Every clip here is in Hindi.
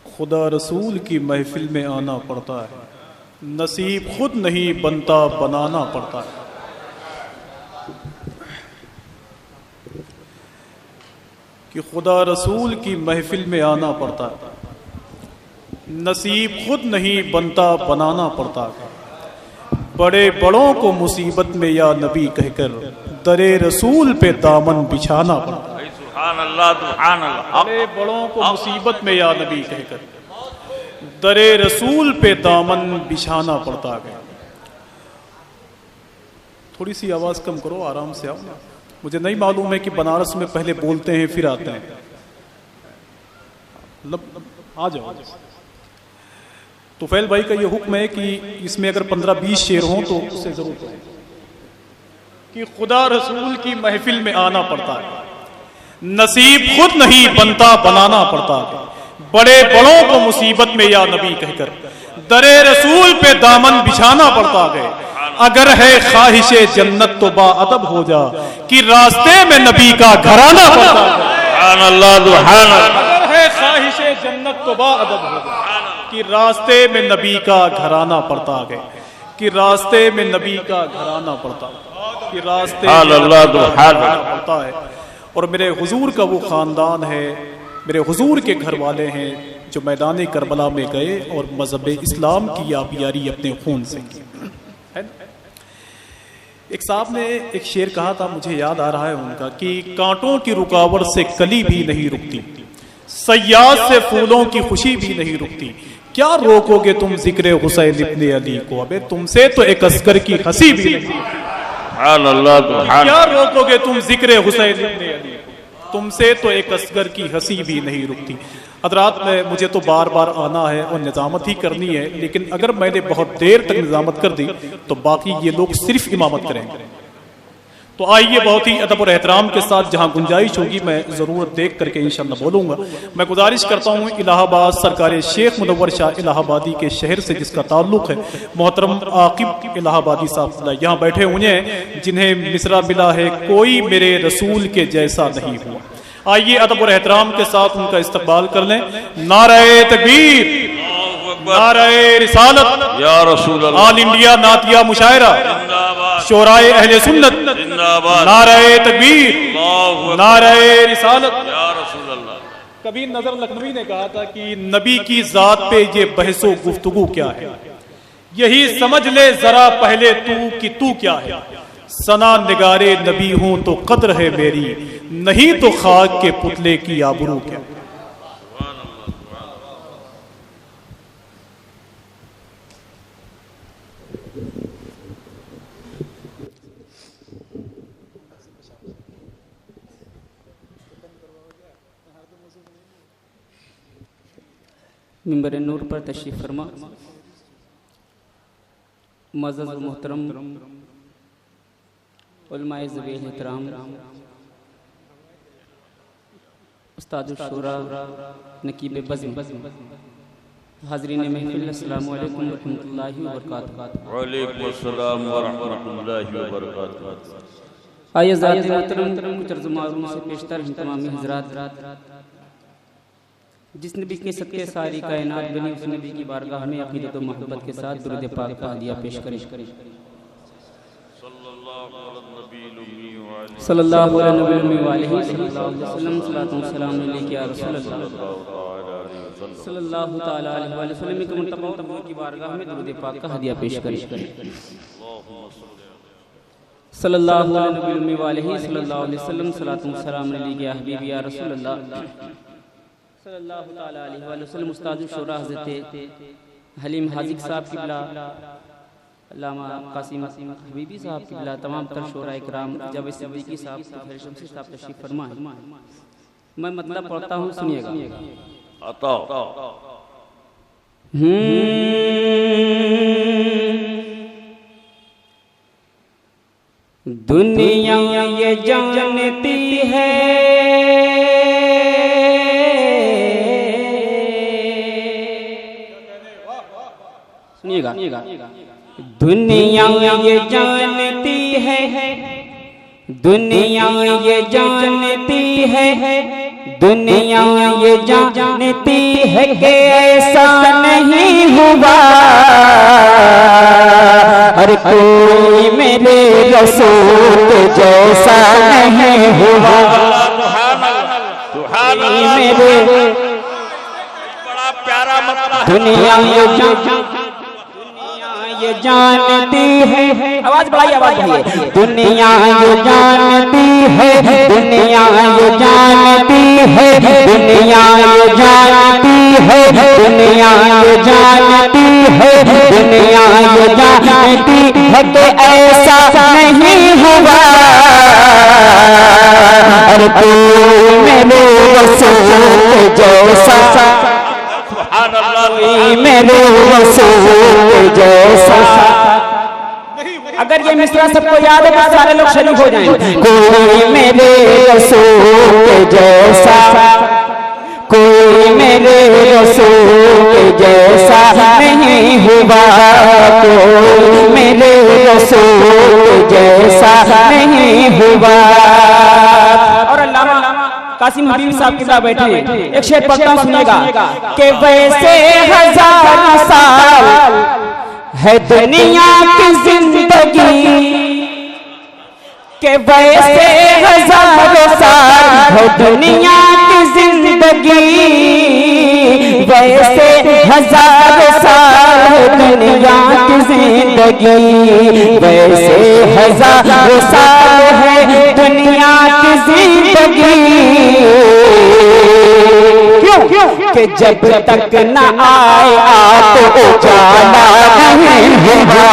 खुदा रसूल की महफिल में आना पड़ता है, नसीब खुद नहीं बनता बनाना पड़ता है। कि खुदा रसूल की महफिल में आना पड़ता है, नसीब खुद नहीं बनता बनाना पड़ता है। बड़े बड़ों को मुसीबत में या नबी कहकर दरे रसूल पे दामन बिछाना पड़ता है। सुभान अल्लाह, सुभान अल्लाह। बड़े बड़ों को मुसीबत में या नबी कहकर दरे रसूल पे दामन बिछाना पड़ता है। थोड़ी सी आवाज कम करो, आराम से आओ ना। मुझे नहीं मालूम है कि बनारस में पहले बोलते हैं फिर आते हैं। आ जाओ। तुफैल भाई का ये हुक्म है कि इसमें अगर 15-20 शेर हों तो उससे जरूर करें कि खुदा रसूल की महफिल में आना पड़ता है, नसीब खुद नहीं बनता बनाना पड़ता है। बड़े बड़ों को मुसीबत में या नबी कहकर दरे रसूल पे दामन बिछाना पड़ता है। अगर है ख्वाहिशे जन्नत तो बाअदब हो जा कि रास्ते में नबी का घराना पड़ता है। सुभान अल्लाह, सुभान अल्लाह। अगर है ख्वाहिशे जन्नत तो बाअदब हो जा कि रास्ते में नबी का घराना पड़ता है। कि रास्ते में नबी का घराना पड़ता है। कि रास्ते में पड़ता है। और मेरे हुजूर का वो खानदान है, मेरे हुजूर के घर वाले हैं जो मैदान करबला में गए और मजहब इस्लाम की याबियारी अपने खून से की। एक साहब ने एक शेर कहा था, मुझे याद आ रहा है उनका, कि कांटों की रुकावट से कली भी नहीं रुकती, सयाद से फूलों की खुशी भी नहीं रुकती। क्या रोकोगे तुम जिक्र हुसैन इब्ने अली को, अबे तुमसे तो एक अस्कर की हंसी भी नहीं। क्या रोकोगे तुम जिक्र हुसैन इब्ने अली को, तुमसे तो एक अस्कर की हंसी भी नहीं रुकती। हजरात में मुझे तो बार बार आना है और निजामत ही करनी है, लेकिन अगर मैंने बहुत देर तक निजामत कर दी तो बाकी ये लोग सिर्फ इमामत करेंगे। तो आइए बहुत ही अदब और एहतराम के साथ, जहां गुंजाइश होगी मैं जरूरत देख करके इंशाअल्लाह बोलूंगा। मैं गुजारिश करता हूं इलाहाबाद सरकार शेख मुनव्वर शाह इलाहाबादी के शहर से जिसका ताल्लुक है, मोहतरम आकिब इलाहाबादी साहब यहाँ बैठे हुए हैं, जिन्हें मिसरा मिला है कोई मेरे रसूल के जैसा नहीं हुआ। आइए अदब और एहतराम के साथ उनका इस्तकबाल कर लें। नारे तकबीर, नारे रिसालत या रसूल अल्लाह, ऑल इंडिया नातिया मुशायरा, शोराए अहले सुन्नत, नारे तकबीर, नारे रिसालत या रसूल अल्लाह। कभी नजर लखनवी ने कहा था कि नबी की जात पे ये बहसो गुफ्तगू क्या है, यही समझ ले जरा पहले तू कि तू क्या है। सना निगारे नबी हूं तो कद्र है मेरी, नहीं तो खाक के पुतले की आबरू क्या। मिंबर नूर पर तशरीफ फरमा मज़्ज़ज़ मोहतरम उलमाए ज़बील एहतराम, उस्ताद शुरा, नकीब बज़्म, हाज़रीन महफ़िल, अस्सलामु अलैकुम रहमतुल्लाहि व बरकातुहू। वालेकुम अस्सलाम व रहमतुल्लाहि व बरकातुहू। आइए ज़ात मोहतरम कुछ अर्ज़ मारूफ़ से पेशतर हैं तमामी हज़रात। जिस नबी के सदक़े सारी कायनात बनी, उस नबी की बारगाह में अक़ीदत व मोहब्बत के साथ दुरूद पाक का हदिया पेश करें। सल्लल्लाहु अलैहि वसल्लम, सलातो व सलाम अलैका या रसूल अल्लाह, सल्लल्लाहु तआला अलैहि वसल्लम के मुर्तबा तबू की बारगाह में दुरूद पाक का हदिया पेश करें। सल्लल्लाहु अलैहि वसल्लम, सलातो व सलाम अलैका या हबीबी या रसूल अल्लाह, सल्लल्लाहु तआला अलैहि वसल्लम। उस्ताद शुरा हज़रत हलीम हाजिक साहब किबला, अल्लामा कासिम हबीबी साहब किबला, तमाम तर शोरा इकराम, जब सिद्दीकी साहब शमसी साहब तशरीफ फरमा है। मैं मतलब पढ़ता हूँ, सुनिएगा। दुनिया ये जानती है दुनिया ये जानती है दुनिया ये जानती है, दुनिया ये जानती है कि ऐसा नहीं हुआ, हर कोई मेरे रसूल जैसा नहीं हुआ। मेरे बड़ा प्यारा मतलब दुनिया ये जानती है, आवाज बढ़ाइए, आवाज बढ़ाइए। दुनिया ये जानती है, दुनिया ये जानती है, दुनिया ये जानती है, दुनिया ये जानती है, दुनिया ये जानती है कि ऐसा नहीं हुआ, अरे तू मेरे रसूल जैसा, मेरे रसूल जैसा। अगर ये मिसरा सबको याद है तो सारे लोग शरीक हो जाएंगे। कोई मेरे रसूल जैसा, कोई मेरे रसूल जैसा नहीं हुआ, कोई मेरे रसूल जैसा नहीं हुआ। और अल्लामा कासिम हबीब साहब के साथ बैठे एक शेर पढ़ता हूं, सुनिएगा कि वैसे हजार साल है दुनिया की जिंदगी, के वैसे हजार साल है दुनिया की जिंदगी, वैसे हजार साल है दुनिया की जिंदगी, वैसे हजार साल है दुनिया की जिंदगी। क्यों कि जब तक न आए आप उजाला नहीं हुआ,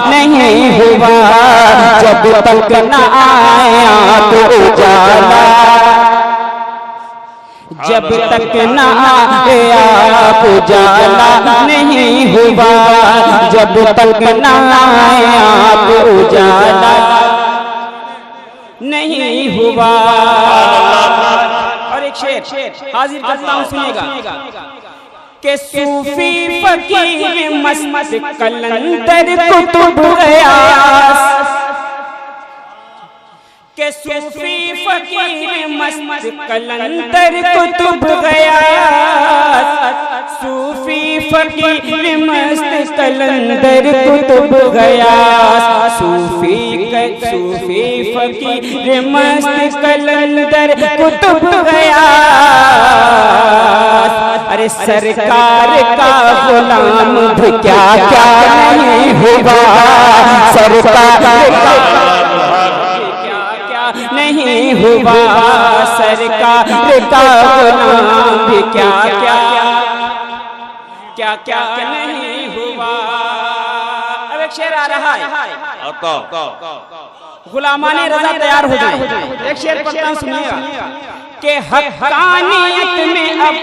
नहीं हुआ, जब तक न आए आप उजाला, जब तक न आए आप उजाला नहीं हुआ, जब तक न आए आप उजाला नहीं हुआ। और एक शेर हाजिर करता हूं, सुनिएगा कि सूफी फकीर मस्त कलंदर कुतुब गयास, के सूफी फकीर मस्त कलंदर कुतुब गयास, सूफी फकीर मस्त कलंदर कुतुब गयास, सूफी फकीर मस्त कलंदर कुतुब गयास। अरे सरकार का गुलाम भी क्या क्या नहीं हुआ, सरकार का नहीं हुआ, सरकार का गुलाम भी क्या क्या क्या क्या नहीं हुआ। अब एक शेर आ रहा है, गुलामाने रजा तैयार हो जाए। एक शेर पढ़ता हूं, सुनिएगा कि हक्कानियत में अब,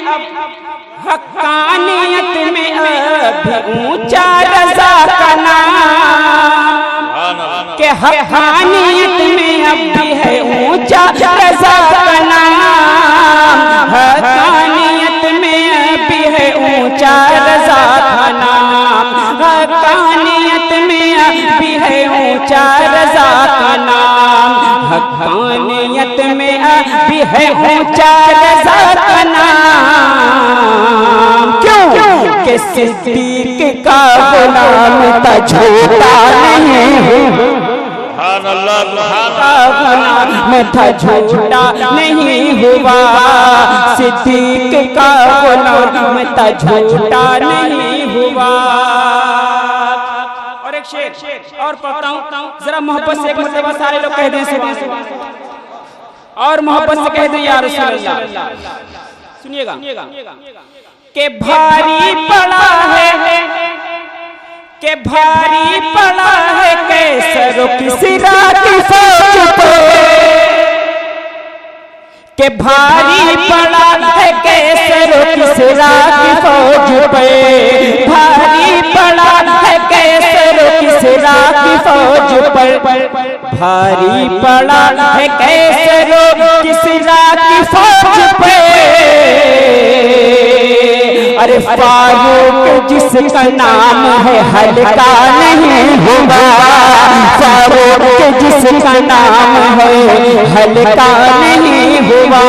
हक्कानियत में अब ऊंचा रजा का नाम, के हक्कानियत में अब भी है ऊंचा रजा का नाम, हक्कानियत में अब भी है ऊंचा रजा का नाम, हक्कानियत में अब भी है ऊंचा रजा का नाम, हक्कानियत में अब भी है ऊंचा रजा का नाम। क्यों कि सिद्दीक का गुलाम था झूठा नहीं, गुलाम था झूठा नहीं हुआ, सिद्दीक का गुलाम था झूठा नहीं हुआ। और एक शेर और पढ़ता हूं, जरा मोहब्बत से एक मरतबा सारे लोग कह दें, और मोहब्बत से कह दें या रसूल अल्लाह। सुनिएगा कि भारी पड़ा है, कि भारी पड़ा है कैसरों की सिरा की फौज पे, कि भारी पड़ा है कैसरों की सिरा की फौज पे, भारी पड़ा है कैसरों की सिरा की फौज पर, भारी पड़ा है कैसरों की सिरा की फौज पे, अरे फारूक जिसका नाम है हल्का नहीं हुआ, फारूक जिसका नाम है हल्का नहीं हुआ,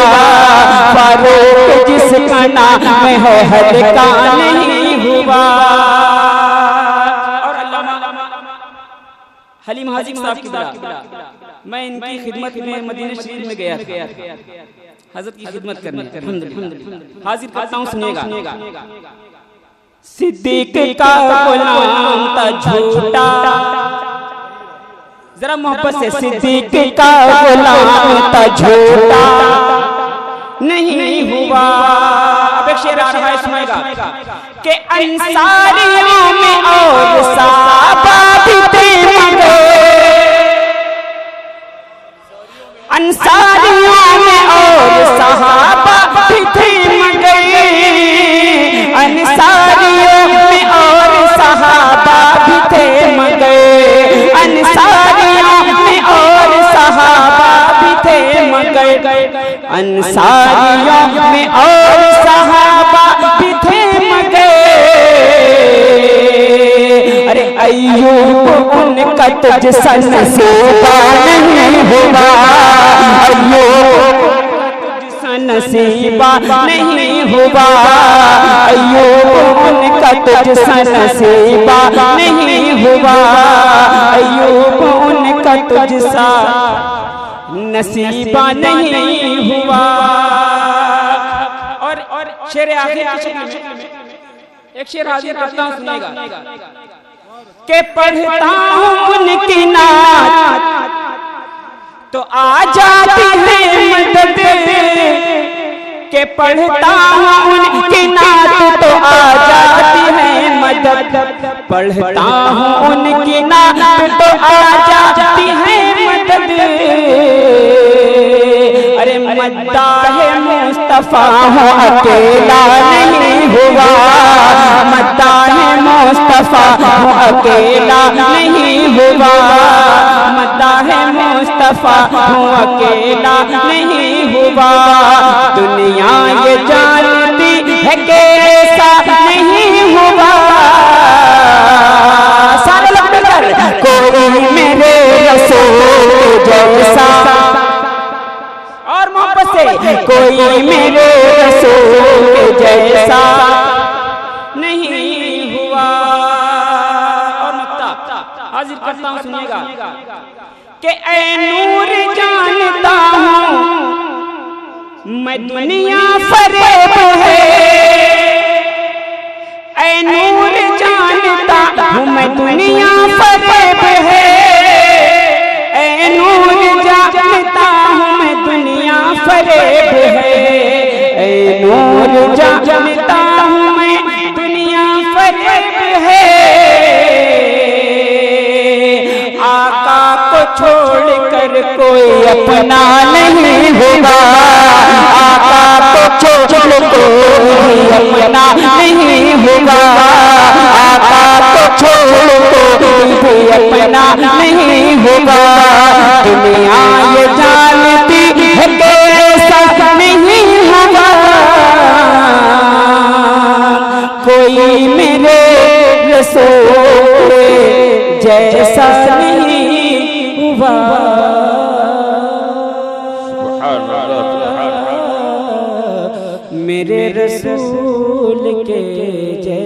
फारूक जिसका नाम है हल्का नहीं हुआ। और हलीम हाजी साहब की बात, मैं इनकी खिदमत में मदीना शरीफ में गया था हजरत की खिदमत करने, अल्हम्दुलिल्लाह हाजिर करता हूँ, सुनिएगा। सिद्दीक का गुलाम था झूठा, जरा मोहब्बत से, सिद्दीक का गुलाम था झूठा नहीं हुआ। अब एक शेर आ रहा है, सुनेगा कि अंसारियों में और सहाबा भी थे मगर, अंसारियों में और सहाबा भी थे मगर, अंसारियों में और सहाबा भी थे मगर, अंसारियों में और सहाबा भी थे मगर, अंसारियों में और सहाबा भी थे मगर, अरे अय्यूब उनका तुझसा नसीबा नहीं हुआ, अय्यूब तुझसा नसीबा नहीं हुआ, अय्यूब उनका तुझसा नसीबा नहीं हुआ, अय्यूब उनका तुझसा नसीबा नहीं हुआ। और शेर आखिर एक शेर हाजिर करता हूँ, सुनिएगा के पढ़ता हूँ उनकी नात तो आ जाती है मदद, के पढ़ता हूँ उनकी नात तो आ जाती है मदद, पढ़ता हूँ उनकी नात तो आ जाती है मदद, अरे मद्दाह मुस्तफा हूँ अकेला नहीं हुआ, मद्दाह मुस्तफा हूँ अकेला नहीं हुआ, मद्दाह मुस्तफा हूँ अकेला नहीं हुआ, दुनिया ये जानती है कि ऐसा नहीं हुआ, सारे लोग मिलकर कोई मेरे रसूल जैसा, और मोहब्बत से कोई मेरे रसूल जैसा नहीं हुआ। और नुक्ता हाजिर करता हूँ, सुनिएगा कि ऐ नूर जानता हूँ मैं दुनिया फरेब है, ऐ नूर जानता हूँ मैं दुनिया फरेब है, ऐ नूर जानता हूँ मैं दुनिया फरेब है, ऐ नूर जानता हूँ मैं दुनिया फरेब है, आका को छोड़कर कोई अपना नहीं होगा, आका को छोड़ कोई अपना नहीं होगा, आका को छोड़ कोई अपना नहीं होगा, दुनिया ये जानती है कि ऐसा नहीं होगा, कोई मेरे रसूल जैसा नहीं हुआ, मेरे रसूल के जैसा